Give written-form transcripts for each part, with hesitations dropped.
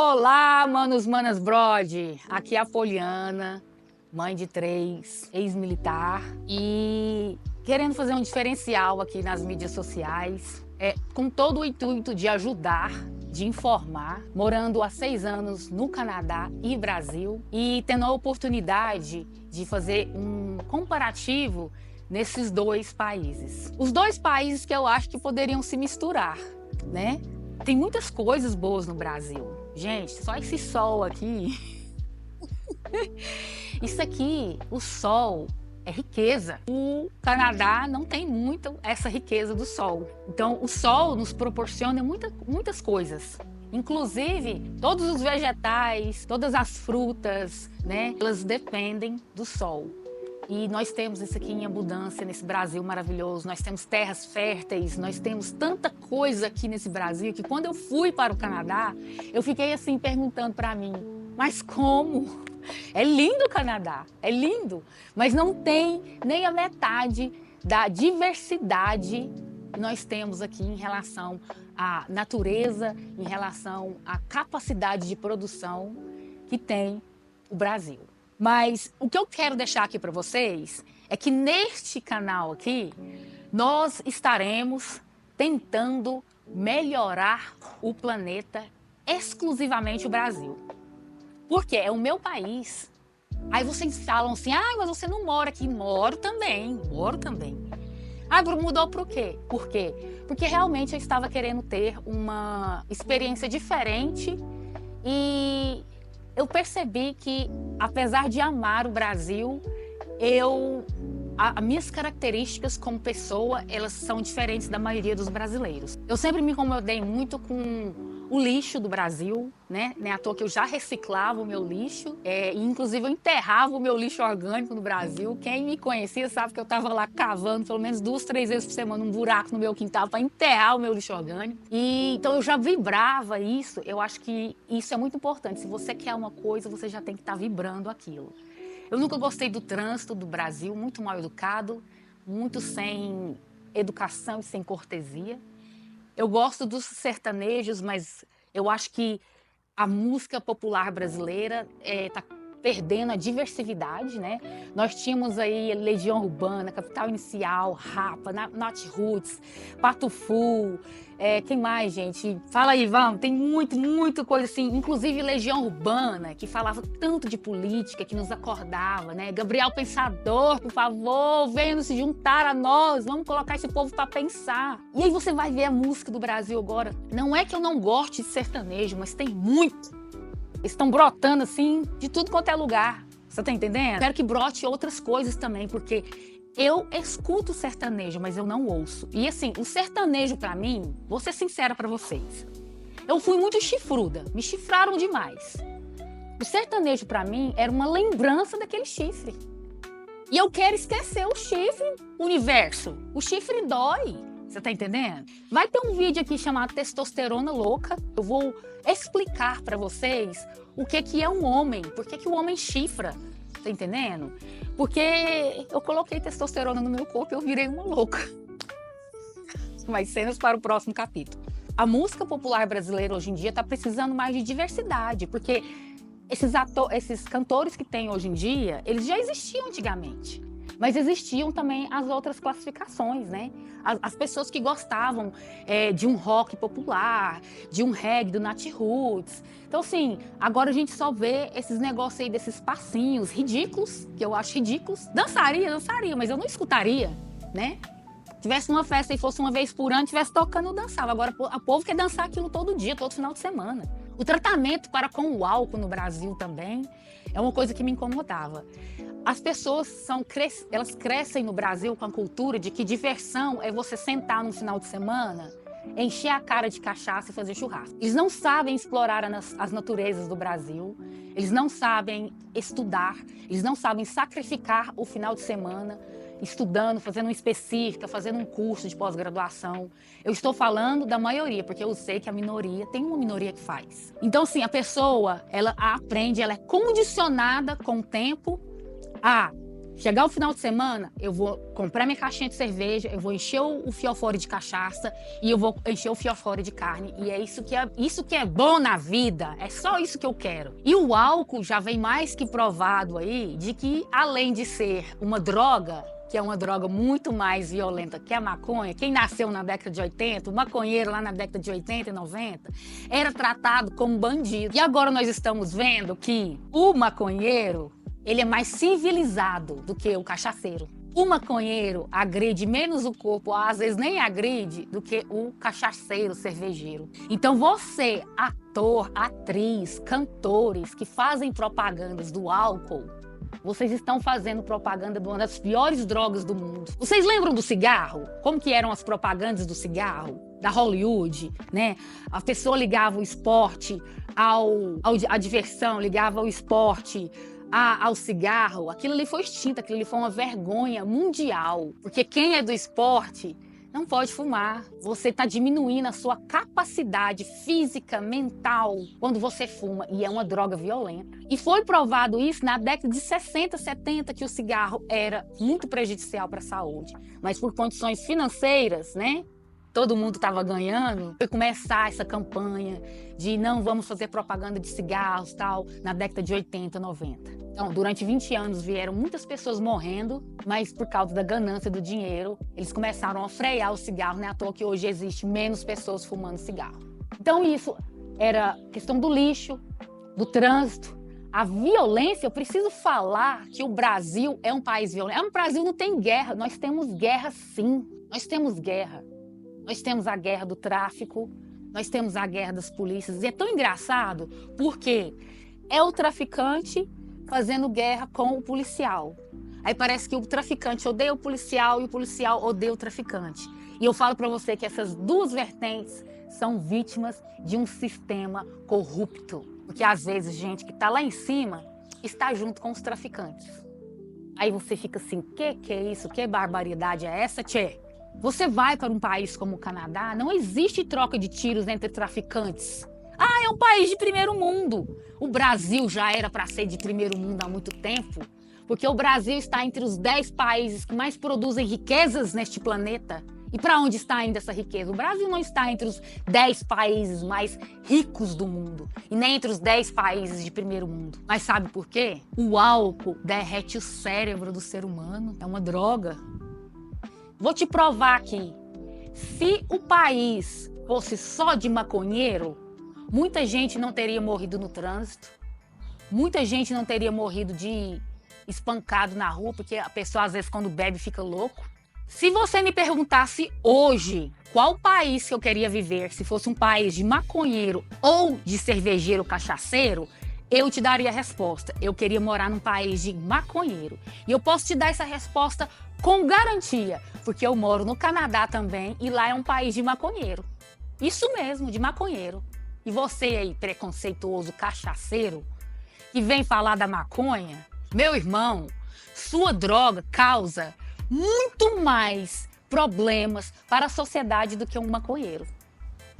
Olá, manos, manas, brode! Aqui é a Poliana, mãe de 3, ex-militar e querendo fazer um diferencial aqui nas mídias sociais, com todo o intuito de ajudar, de informar, morando há 6 anos no Canadá e Brasil e tendo a oportunidade de fazer um comparativo nesses 2 países. Os 2 países que eu acho que poderiam se misturar, né? Tem muitas coisas boas no Brasil. Gente, só esse sol aqui. Isso aqui, o sol, é riqueza. O Canadá não tem muito essa riqueza do sol. Então, o sol nos proporciona muitas coisas. Inclusive, todos os vegetais, todas as frutas, né? Elas dependem do sol. E nós temos isso aqui em abundância nesse Brasil maravilhoso. Nós temos terras férteis, nós temos tanta coisa aqui nesse Brasil que quando eu fui para o Canadá, eu fiquei assim perguntando para mim, mas como? É lindo o Canadá, é lindo, mas não tem nem a metade da diversidade que nós temos aqui em relação à natureza, em relação à capacidade de produção que tem o Brasil. Mas o que eu quero deixar aqui para vocês é que neste canal aqui, nós estaremos tentando melhorar o planeta, exclusivamente o Brasil. Porque é o meu país. Aí vocês falam assim, mas você não mora aqui. Moro também. Mudou por quê? Por quê? Porque realmente eu estava querendo ter uma experiência diferente e eu percebi que, apesar de amar o Brasil, as minhas características como pessoa, elas são diferentes da maioria dos brasileiros. Eu sempre me incomodei muito com o lixo do Brasil, né? Não é à toa que eu já reciclava o meu lixo, e inclusive eu enterrava o meu lixo orgânico no Brasil. Quem me conhecia sabe que eu estava lá cavando pelo menos 2, 3 vezes por semana um buraco no meu quintal para enterrar o meu lixo orgânico. E então eu já vibrava isso. Eu acho que isso é muito importante. Se você quer uma coisa, você já tem que estar vibrando aquilo. Eu nunca gostei do trânsito do Brasil, muito mal educado, muito sem educação e sem cortesia. Eu gosto dos sertanejos, mas eu acho que a música popular brasileira está perdendo a diversidade, né? Nós tínhamos aí Legião Urbana, Capital Inicial, Rapa, Not Roots, Pato Fu, quem mais, gente? Fala aí, vamos, tem muita coisa assim, inclusive Legião Urbana, que falava tanto de política, que nos acordava, né? Gabriel Pensador, por favor, venha se juntar a nós, vamos colocar esse povo para pensar. E aí você vai ver a música do Brasil agora. Não é que eu não goste de sertanejo, mas tem muito. Estão brotando assim de tudo quanto é lugar. Você tá entendendo? Quero que brote outras coisas também, porque eu escuto sertanejo, mas eu não ouço. E assim, o sertanejo pra mim, vou ser sincera pra vocês, eu fui muito chifruda, me chifraram demais. O sertanejo pra mim era uma lembrança daquele chifre. E eu quero esquecer o chifre, universo. O chifre dói. Você tá entendendo? Vai ter um vídeo aqui chamado Testosterona Louca. Eu vou explicar pra vocês o que é um homem, por que o homem chifra. Tá entendendo? Porque eu coloquei testosterona no meu corpo e eu virei uma louca. Mas cenas para o próximo capítulo. A música popular brasileira hoje em dia tá precisando mais de diversidade, porque esses cantores que tem hoje em dia, eles já existiam antigamente. Mas existiam também as outras classificações, né? As pessoas que gostavam de um rock popular, de um reggae do Nat Roots. Então, assim, agora a gente só vê esses negócios aí desses passinhos ridículos, que eu acho ridículos. Dançaria, mas eu não escutaria, né? Tivesse uma festa e fosse uma vez por ano, tivesse tocando, eu dançava. Agora, o povo quer dançar aquilo todo dia, todo final de semana. O tratamento para com o álcool no Brasil também é uma coisa que me incomodava. As pessoas elas crescem no Brasil com a cultura de que diversão é você sentar no final de semana, encher a cara de cachaça e fazer churrasco. Eles não sabem explorar as naturezas do Brasil, eles não sabem estudar, eles não sabem sacrificar o final de semana estudando, fazendo uma específica, fazendo um curso de pós-graduação. Eu estou falando da maioria, porque eu sei que a minoria, tem uma minoria que faz. Então, assim, a pessoa, ela aprende, ela é condicionada com o tempo a Chegar o final de semana, eu vou comprar minha caixinha de cerveja, eu vou encher o fiofore de cachaça e eu vou encher o fiofore de carne. E é isso que é bom na vida, é só isso que eu quero. E o álcool já vem mais que provado aí de que, além de ser uma droga, que é uma droga muito mais violenta que a maconha, quem nasceu na década de 80, o maconheiro lá na década de 80 e 90, era tratado como bandido. E agora nós estamos vendo que o maconheiro, ele é mais civilizado do que o cachaceiro. O maconheiro agride menos o corpo, ou às vezes nem agride, do que o cachaceiro cervejeiro. Então você, ator, atriz, cantores que fazem propagandas do álcool, vocês estão fazendo propaganda de uma das piores drogas do mundo. Vocês lembram do cigarro? Como que eram as propagandas do cigarro? Da Hollywood, né? A pessoa ligava o esporte à diversão, ligava o esporte ao cigarro. Aquilo ali foi extinto, aquilo ali foi uma vergonha mundial. Porque quem é do esporte não pode fumar. Você está diminuindo a sua capacidade física, mental, quando você fuma. E é uma droga violenta. E foi provado isso na década de 60, 70, que o cigarro era muito prejudicial para a saúde. Mas por condições financeiras, né? Todo mundo estava ganhando, foi começar essa campanha de não vamos fazer propaganda de cigarros, tal, na década de 80, 90. Então, durante 20 anos vieram muitas pessoas morrendo, mas por causa da ganância do dinheiro, eles começaram a frear o cigarro, não é à toa que hoje existe menos pessoas fumando cigarro. Então isso era questão do lixo, do trânsito, a violência. Eu preciso falar que o Brasil é um país violento. O Brasil não tem guerra, nós temos guerra sim, nós temos guerra. Nós temos a guerra do tráfico, nós temos a guerra das polícias. E é tão engraçado porque é o traficante fazendo guerra com o policial. Aí parece que o traficante odeia o policial e o policial odeia o traficante. E eu falo para você que essas duas vertentes são vítimas de um sistema corrupto. Porque às vezes gente que está lá em cima está junto com os traficantes. Aí você fica assim, que é isso? Que barbaridade é essa, tchê? Você vai para um país como o Canadá, não existe troca de tiros entre traficantes. Ah, é um país de primeiro mundo. O Brasil já era para ser de primeiro mundo há muito tempo, porque o Brasil está entre os 10 países que mais produzem riquezas neste planeta. E para onde está indo essa riqueza? O Brasil não está entre os 10 países mais ricos do mundo, e nem entre os 10 países de primeiro mundo. Mas sabe por quê? O álcool derrete o cérebro do ser humano. É uma droga. Vou te provar aqui, se o país fosse só de maconheiro, muita gente não teria morrido no trânsito, muita gente não teria morrido de espancado na rua, porque a pessoa às vezes quando bebe fica louco. Se você me perguntasse hoje qual país que eu queria viver, se fosse um país de maconheiro ou de cervejeiro cachaceiro, eu te daria a resposta. Eu queria morar num país de maconheiro. E eu posso te dar essa resposta com garantia, porque eu moro no Canadá também e lá é um país de maconheiro. Isso mesmo, de maconheiro. E você aí, preconceituoso cachaceiro, que vem falar da maconha, meu irmão, sua droga causa muito mais problemas para a sociedade do que um maconheiro.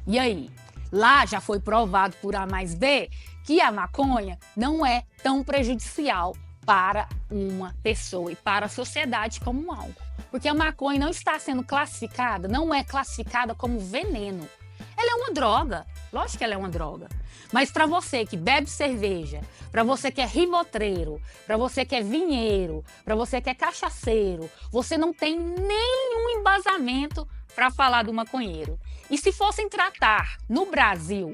E aí? Lá já foi provado por A mais B que a maconha não é tão prejudicial para uma pessoa e para a sociedade como um álcool. Porque a maconha não está sendo classificada, não é classificada como veneno. Ela é uma droga, lógico que ela é uma droga. Mas para você que bebe cerveja, para você que é ribotreiro, para você que é vinheiro, para você que é cachaceiro, você não tem nenhum embasamento para falar do maconheiro. E se fossem tratar no Brasil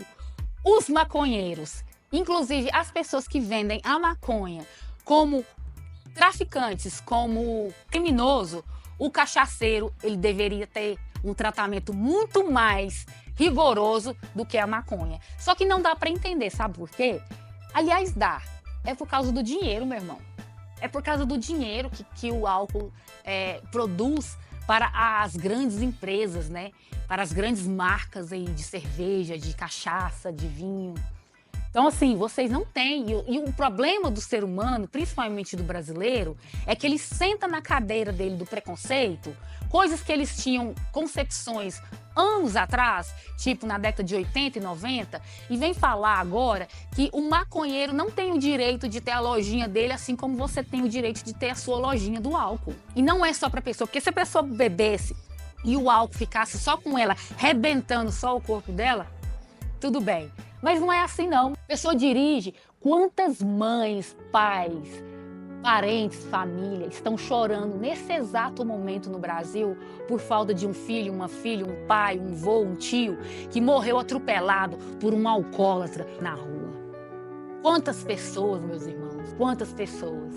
os maconheiros, inclusive as pessoas que vendem a maconha, como traficantes, como criminoso, o cachaceiro ele deveria ter um tratamento muito mais rigoroso do que a maconha. Só que não dá para entender, sabe por quê? Aliás, dá. É por causa do dinheiro, meu irmão. É por causa do dinheiro que o álcool produz para as grandes empresas, né? Para as grandes marcas aí de cerveja, de cachaça, de vinho. Então, assim, vocês não têm. E o problema do ser humano, principalmente do brasileiro, é que ele senta na cadeira dele do preconceito, coisas que eles tinham concepções anos atrás, tipo na década de 80 e 90, e vem falar agora que o maconheiro não tem o direito de ter a lojinha dele, assim como você tem o direito de ter a sua lojinha do álcool. E não é só pra pessoa, porque se a pessoa bebesse e o álcool ficasse só com ela, rebentando só o corpo dela, tudo bem. Mas não é assim, não. A pessoa dirige. Quantas mães, pais, parentes, família estão chorando nesse exato momento no Brasil por falta de um filho, uma filha, um pai, um vô, um tio que morreu atropelado por um alcoólatra na rua? Quantas pessoas, meus irmãos, quantas pessoas?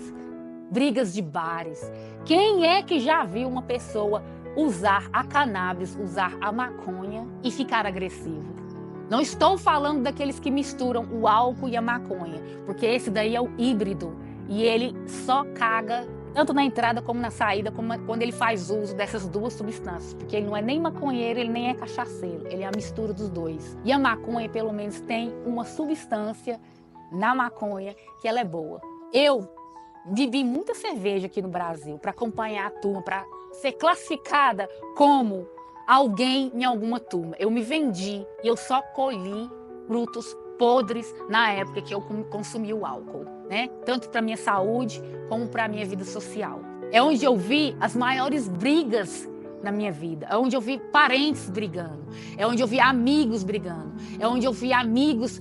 Brigas de bares. Quem é que já viu uma pessoa usar a cannabis, usar a maconha e ficar agressivo? Não estou falando daqueles que misturam o álcool e a maconha, porque esse daí é o híbrido e ele só caga tanto na entrada como na saída, como quando ele faz uso dessas duas substâncias, porque ele não é nem maconheiro, ele nem é cachaceiro, ele é a mistura dos dois. E a maconha, pelo menos, tem uma substância na maconha que ela é boa. Eu bebi muita cerveja aqui no Brasil para acompanhar a turma, para ser classificada como alguém em alguma turma. Eu me vendi e eu só colhi frutos podres na época que eu consumi o álcool, né? Tanto para minha saúde como para minha vida social. É onde eu vi as maiores brigas na minha vida. É onde eu vi parentes brigando. É onde eu vi amigos brigando. É onde eu vi amigos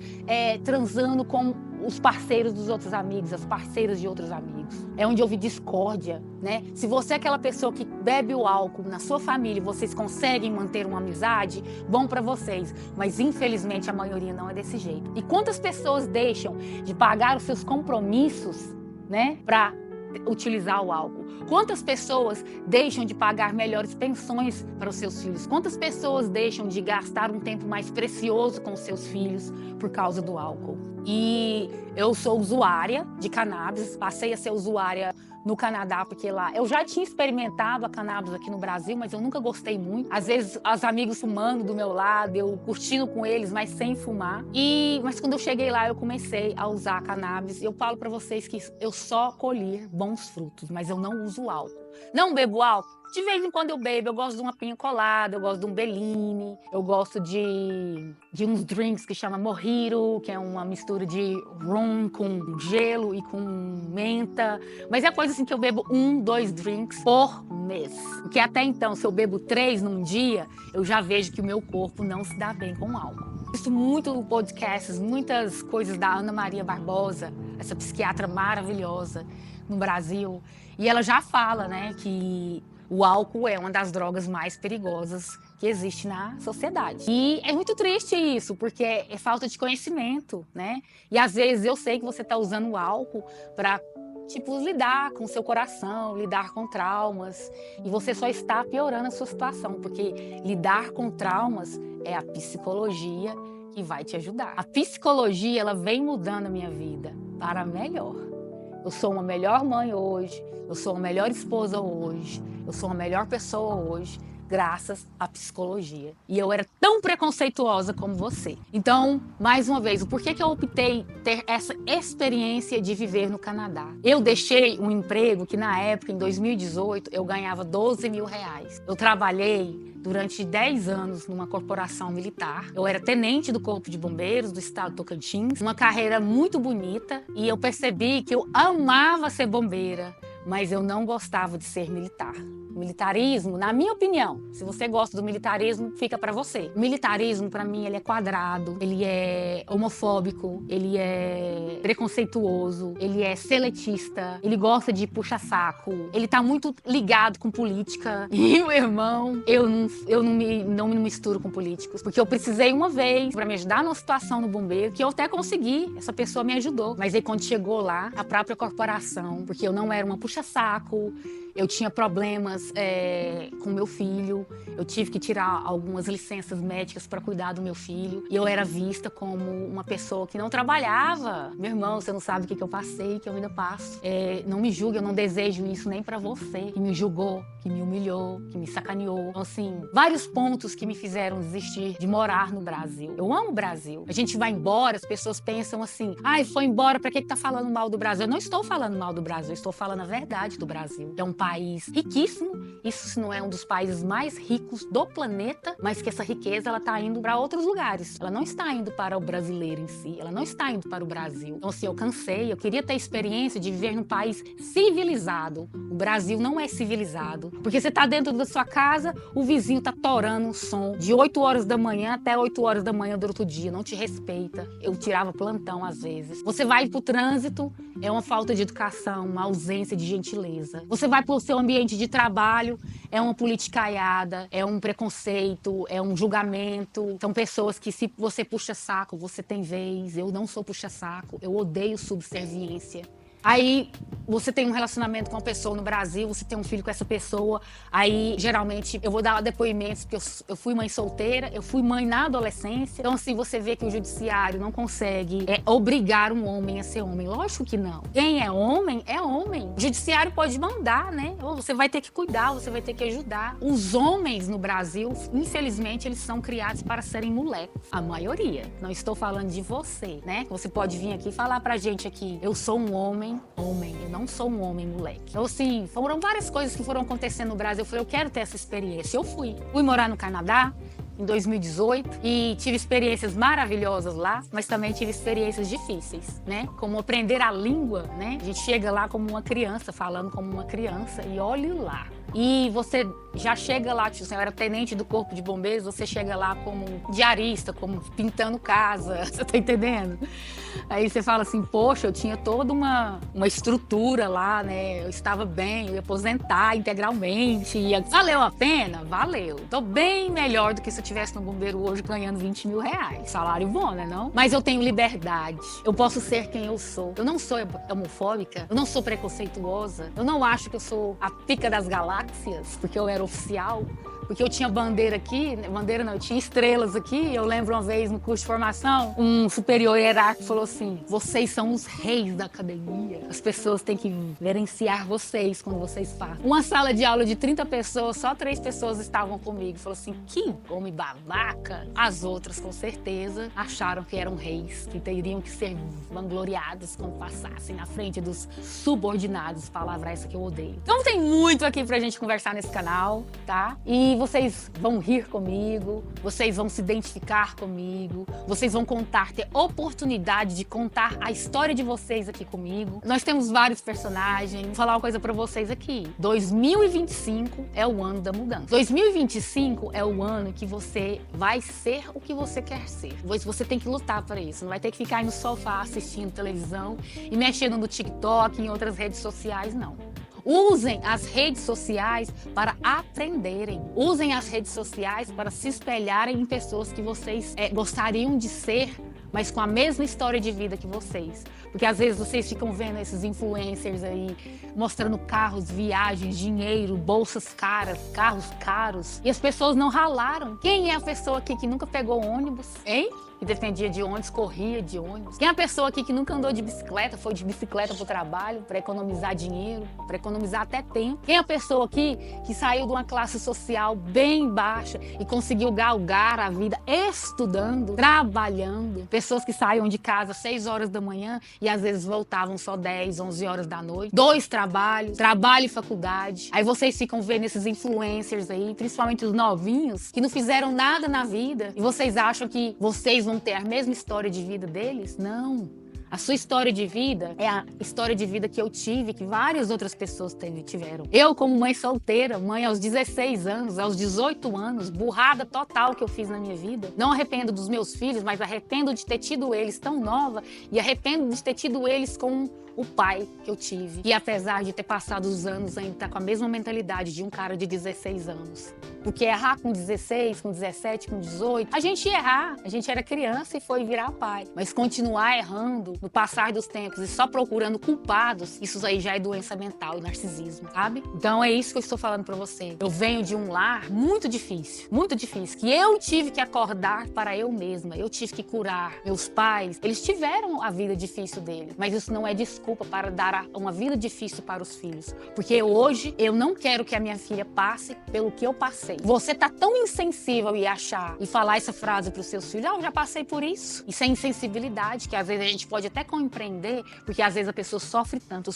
transando com os parceiros dos outros amigos, as parceiras de outros amigos. É onde eu vi discórdia, né? Se você é aquela pessoa que bebe o álcool na sua família e vocês conseguem manter uma amizade, bom pra vocês. Mas infelizmente a maioria não é desse jeito. E quantas pessoas deixam de pagar os seus compromissos, né, pra utilizar o álcool? Quantas pessoas deixam de pagar melhores pensões para os seus filhos? Quantas pessoas deixam de gastar um tempo mais precioso com os seus filhos por causa do álcool? E eu sou usuária de cannabis, passei a ser usuária no Canadá, porque lá eu já tinha experimentado a cannabis aqui no Brasil, mas eu nunca gostei muito. Às vezes, os amigos fumando do meu lado, eu curtindo com eles, mas sem fumar. Mas quando eu cheguei lá, eu comecei a usar a cannabis. Eu falo para vocês que eu só colhi bons frutos, mas eu não uso álcool. Não bebo álcool? De vez em quando eu bebo, eu gosto de uma pinha colada, eu gosto de um Bellini, eu gosto de uns drinks que chama Mojito, que é uma mistura de rum com gelo e com menta. Mas é coisa assim que eu bebo 1, 2 drinks por mês. Porque até então, se eu bebo 3 num dia, eu já vejo que o meu corpo não se dá bem com álcool. Visto muito podcasts, muitas coisas da Ana Maria Barbosa, essa psiquiatra maravilhosa no Brasil. E ela já fala, né, que o álcool é uma das drogas mais perigosas que existe na sociedade. E é muito triste isso, porque é falta de conhecimento, né? E às vezes eu sei que você está usando o álcool para, tipo, lidar com o seu coração, lidar com traumas. E você só está piorando a sua situação, porque lidar com traumas é a psicologia que vai te ajudar. A psicologia, ela vem mudando a minha vida para melhor. Eu sou uma melhor mãe hoje, eu sou uma melhor esposa hoje, eu sou uma melhor pessoa hoje, graças à psicologia. E eu era tão preconceituosa como você. Então, mais uma vez, o porquê que eu optei ter essa experiência de viver no Canadá? Eu deixei um emprego que na época, em 2018, eu ganhava 12 mil reais. Eu trabalhei durante 10 anos numa corporação militar. Eu era tenente do Corpo de Bombeiros do estado de Tocantins. Uma carreira muito bonita e eu percebi que eu amava ser bombeira, mas eu não gostava de ser militar. Militarismo, na minha opinião, se você gosta do militarismo, fica pra você. O militarismo, pra mim, ele é quadrado, ele é homofóbico, ele é preconceituoso, ele é seletista, ele gosta de puxa-saco, ele tá muito ligado com política. E, meu irmão, eu não me misturo com políticos, porque eu precisei uma vez pra me ajudar numa situação no bombeiro, que eu até consegui, essa pessoa me ajudou. Mas aí quando chegou lá, a própria corporação, porque eu não era uma puxa-saco, eu tinha problemas com meu filho, eu tive que tirar algumas licenças médicas para cuidar do meu filho, e eu era vista como uma pessoa que não trabalhava. Meu irmão, você não sabe o que eu passei, que eu ainda passo. Não me julgue, eu não desejo isso nem para você, que me julgou, que me humilhou, que me sacaneou. Então, assim, vários pontos que me fizeram desistir de morar no Brasil. Eu amo o Brasil. A gente vai embora, as pessoas pensam assim, ai, foi embora, pra que tá falando mal do Brasil? Eu não estou falando mal do Brasil, eu estou falando a verdade do Brasil. É um país riquíssimo, isso não é um dos países mais ricos do planeta, mas que essa riqueza, ela tá indo para outros lugares. Ela não está indo para o brasileiro em si, ela não está indo para o Brasil. Então, assim, eu cansei, eu queria ter a experiência de viver num país civilizado. O Brasil não é civilizado, porque você tá dentro da sua casa, o vizinho tá torando um som de 8 horas da manhã até 8 horas da manhã do outro dia, não te respeita. Eu tirava plantão às vezes. Você vai pro trânsito, é uma falta de educação, uma ausência de gentileza. Você vai pro seu ambiente de trabalho, é uma politicaiada, é um preconceito, é um julgamento. São pessoas que, se você puxa saco, você tem vez. Eu não sou puxa-saco, eu odeio subserviência. Aí você tem um relacionamento com uma pessoa no Brasil, você tem um filho com essa pessoa, aí geralmente eu vou dar depoimentos, porque eu fui mãe solteira, eu fui mãe na adolescência. Então, assim, você vê que o judiciário não consegue obrigar um homem a ser homem. Lógico que não. Quem é homem, é homem. O judiciário pode mandar, né? Ou você vai ter que cuidar, você vai ter que ajudar. Os homens no Brasil, infelizmente, eles são criados para serem moleques. A maioria. Não estou falando de você, né? Você pode vir aqui e falar pra gente aqui, eu sou um homem, eu não sou um homem moleque. Então, assim, foram várias coisas que foram acontecendo no Brasil. Eu falei, eu quero ter essa experiência. Eu fui morar no Canadá em 2018 e tive experiências maravilhosas lá, mas também tive experiências difíceis, né? Como aprender a língua, né? A gente chega lá como uma criança, falando como uma criança, e olhe lá. E você já chega lá, tipo, você era tenente do Corpo de Bombeiros, você chega lá como diarista, como pintando casa, você tá entendendo? Aí você fala assim, poxa, eu tinha toda uma estrutura lá, né? Eu estava bem, eu ia aposentar integralmente. Valeu a pena? Valeu. Tô bem melhor do que se eu estivesse no bombeiro hoje ganhando 20 mil reais. Salário bom, né não? Mas eu tenho liberdade. Eu posso ser quem eu sou. Eu não sou homofóbica, eu não sou preconceituosa, eu não acho que eu sou a pica das galáxias, porque eu era oficial. Porque eu tinha bandeira aqui, bandeira não, eu tinha estrelas aqui. Eu lembro uma vez no curso de formação, um superior hierárquico falou assim, vocês são os reis da academia. As pessoas têm que verenciar vocês quando vocês fazem. Uma sala de aula de 30 pessoas, só 3 pessoas estavam comigo. Falou assim, que homem babaca. As outras, com certeza, acharam que eram reis, que teriam que ser vangloriados quando passassem na frente dos subordinados. Palavra essa que eu odeio. Então tem muito aqui pra gente conversar nesse canal, tá? E vocês vão rir comigo, vocês vão se identificar comigo, vocês vão ter oportunidade de contar a história de vocês aqui comigo. Nós temos vários personagens. Vou falar uma coisa pra vocês aqui. 2025 é o ano da mudança. 2025 é o ano que você vai ser o que você quer ser. Você tem que lutar para isso. Não vai ter que ficar aí no sofá assistindo televisão e mexendo no TikTok e em outras redes sociais, não. Usem as redes sociais para aprenderem. Usem as redes sociais para se espelharem em pessoas que vocês gostariam de ser, mas com a mesma história de vida que vocês. Porque às vezes vocês ficam vendo esses influencers aí, mostrando carros, viagens, dinheiro, bolsas caras, carros caros. E as pessoas não ralaram. Quem é a pessoa aqui que nunca pegou ônibus, hein? Que dependia de ônibus, corria de ônibus. Quem é a pessoa aqui que nunca andou de bicicleta, foi de bicicleta pro trabalho, para economizar dinheiro, para economizar até tempo? Quem é a pessoa aqui que saiu de uma classe social bem baixa e conseguiu galgar a vida estudando, trabalhando? Pessoas que saíam de casa às 6 horas da manhã e às vezes voltavam só 10, 11 horas da noite. 2 trabalhos, trabalho e faculdade. Aí vocês ficam vendo esses influencers aí, principalmente os novinhos, que não fizeram nada na vida. E vocês acham que vocês vão ter a mesma história de vida deles? Não. A sua história de vida é a história de vida que eu tive, que várias outras pessoas tiveram. Eu, como mãe solteira, mãe aos 16 anos, aos 18 anos, burrada total que eu fiz na minha vida. Não arrependo dos meus filhos, mas arrependo de ter tido eles tão nova e arrependo de ter tido eles com o pai que eu tive. E apesar de ter passado os anos, ainda tá com a mesma mentalidade de um cara de 16 anos. Porque errar com 16, com 17, com 18, a gente ia errar. A gente era criança e foi virar pai. Mas continuar errando no passar dos tempos e só procurando culpados, isso aí já é doença mental e narcisismo, sabe? Então é isso que eu estou falando pra você. Eu venho de um lar muito difícil, que eu tive que acordar para eu mesma, eu tive que curar. Meus pais, eles tiveram a vida difícil deles, mas isso não é desculpa para dar uma vida difícil para os filhos, porque hoje eu não quero que a minha filha passe pelo que eu passei. Você tá tão insensível e falar essa frase para os seus filhos, eu já passei por isso. Isso é insensibilidade, que às vezes a gente pode até compreender, porque às vezes a pessoa sofre tanto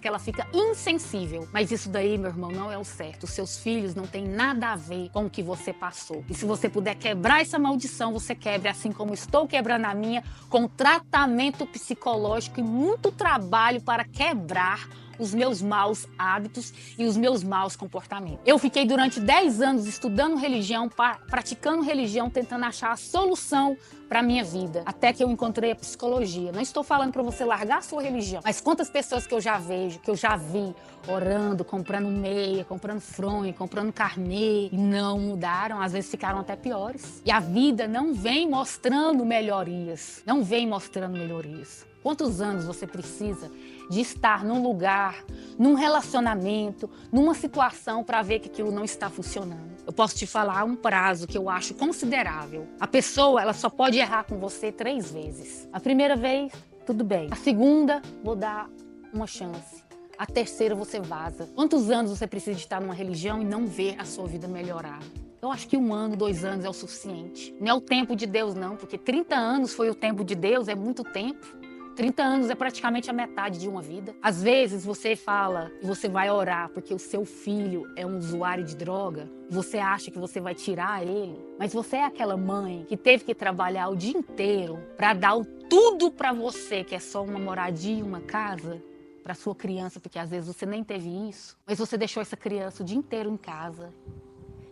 que ela fica insensível. Mas isso daí, meu irmão, não é o certo. Os seus filhos não têm nada a ver com o que você passou. E se você puder quebrar essa maldição, você quebre, assim como estou quebrando a minha, com tratamento psicológico e muito trabalho para quebrar os meus maus hábitos e os meus maus comportamentos. Eu fiquei durante 10 anos estudando religião, praticando religião, tentando achar a solução para a minha vida, até que eu encontrei a psicologia. Não estou falando para você largar a sua religião, mas quantas pessoas que eu já vejo, que eu já vi orando, comprando meia, comprando fronha, comprando carnê, e não mudaram, às vezes ficaram até piores. E a vida não vem mostrando melhorias, Quantos anos você precisa de estar num lugar, num relacionamento, numa situação para ver que aquilo não está funcionando? Eu posso te falar um prazo que eu acho considerável. A pessoa, ela só pode errar com você 3 vezes. A primeira vez, tudo bem. A segunda, vou dar uma chance. A terceira, você vaza. Quantos anos você precisa de estar numa religião e não ver a sua vida melhorar? Eu acho que 1 ano, 2 anos é o suficiente. Não é o tempo de Deus, não, porque 30 anos foi o tempo de Deus, é muito tempo. 30 anos é praticamente a metade de uma vida. Às vezes você fala e você vai orar porque o seu filho é um usuário de droga, você acha que você vai tirar ele, mas você é aquela mãe que teve que trabalhar o dia inteiro para dar tudo para você, que é só uma moradia, uma casa, para sua criança, porque às vezes você nem teve isso, mas você deixou essa criança o dia inteiro em casa,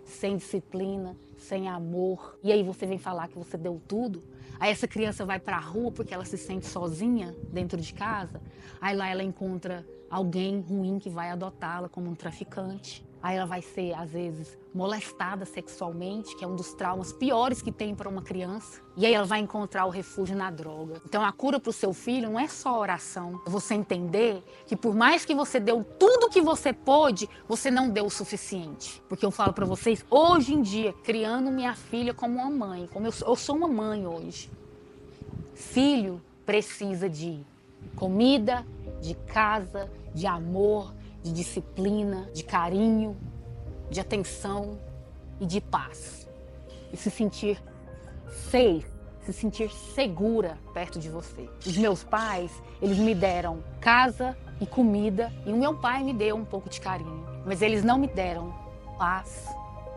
sem disciplina, sem amor, e aí você vem falar que você deu tudo. Aí essa criança vai para a rua porque ela se sente sozinha dentro de casa. Aí lá ela encontra alguém ruim que vai adotá-la como um traficante. Aí ela vai ser, às vezes, molestada sexualmente, que é um dos traumas piores que tem para uma criança. E aí ela vai encontrar o refúgio na droga. Então a cura para o seu filho não é só oração. É você entender que por mais que você deu tudo que você pôde, você não deu o suficiente. Porque eu falo para vocês, hoje em dia, criando minha filha como uma mãe, como eu sou uma mãe hoje. Filho precisa de comida, de casa, de amor, de disciplina, de carinho, de atenção e de paz. E se sentir safe, se sentir segura perto de você. Os meus pais, eles me deram casa e comida, e o meu pai me deu um pouco de carinho. Mas eles não me deram paz,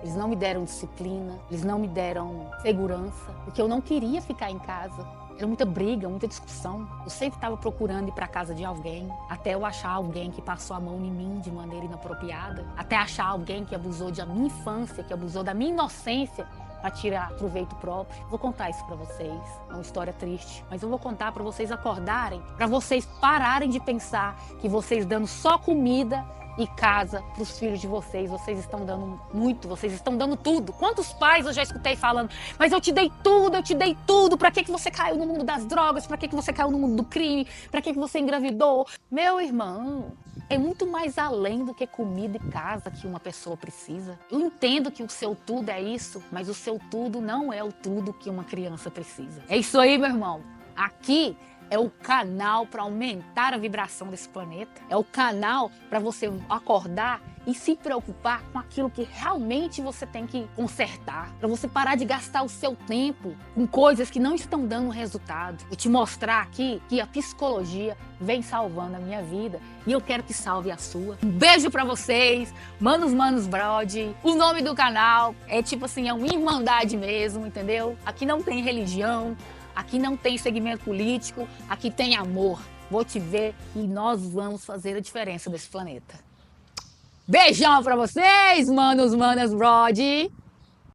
eles não me deram disciplina, eles não me deram segurança, porque eu não queria ficar em casa. Era muita briga, muita discussão. Eu sempre estava procurando ir para casa de alguém, até eu achar alguém que passou a mão em mim de maneira inapropriada, até achar alguém que abusou da minha infância, que abusou da minha inocência para tirar proveito próprio. Vou contar isso para vocês. É uma história triste, mas eu vou contar para vocês acordarem, para vocês pararem de pensar que vocês dando só comida e casa para os filhos de vocês, vocês estão dando muito, vocês estão dando tudo. Quantos pais eu já escutei falando, mas eu te dei tudo, para que você caiu no mundo das drogas, para que você caiu no mundo do crime, para que você engravidou? Meu irmão, é muito mais além do que comida e casa que uma pessoa precisa. Eu entendo que o seu tudo é isso, mas o seu tudo não é o tudo que uma criança precisa. É isso aí, meu irmão. Aqui é o canal para aumentar a vibração desse planeta. É o canal para você acordar e se preocupar com aquilo que realmente você tem que consertar. Para você parar de gastar o seu tempo com coisas que não estão dando resultado. E te mostrar aqui que a psicologia vem salvando a minha vida e eu quero que salve a sua. Um beijo para vocês, Manos Brode. O nome do canal é tipo assim, é uma irmandade mesmo, entendeu? Aqui não tem religião. Aqui não tem segmento político, aqui tem amor. Vou te ver e nós vamos fazer a diferença desse planeta. Beijão pra vocês, manos, manas, Brode!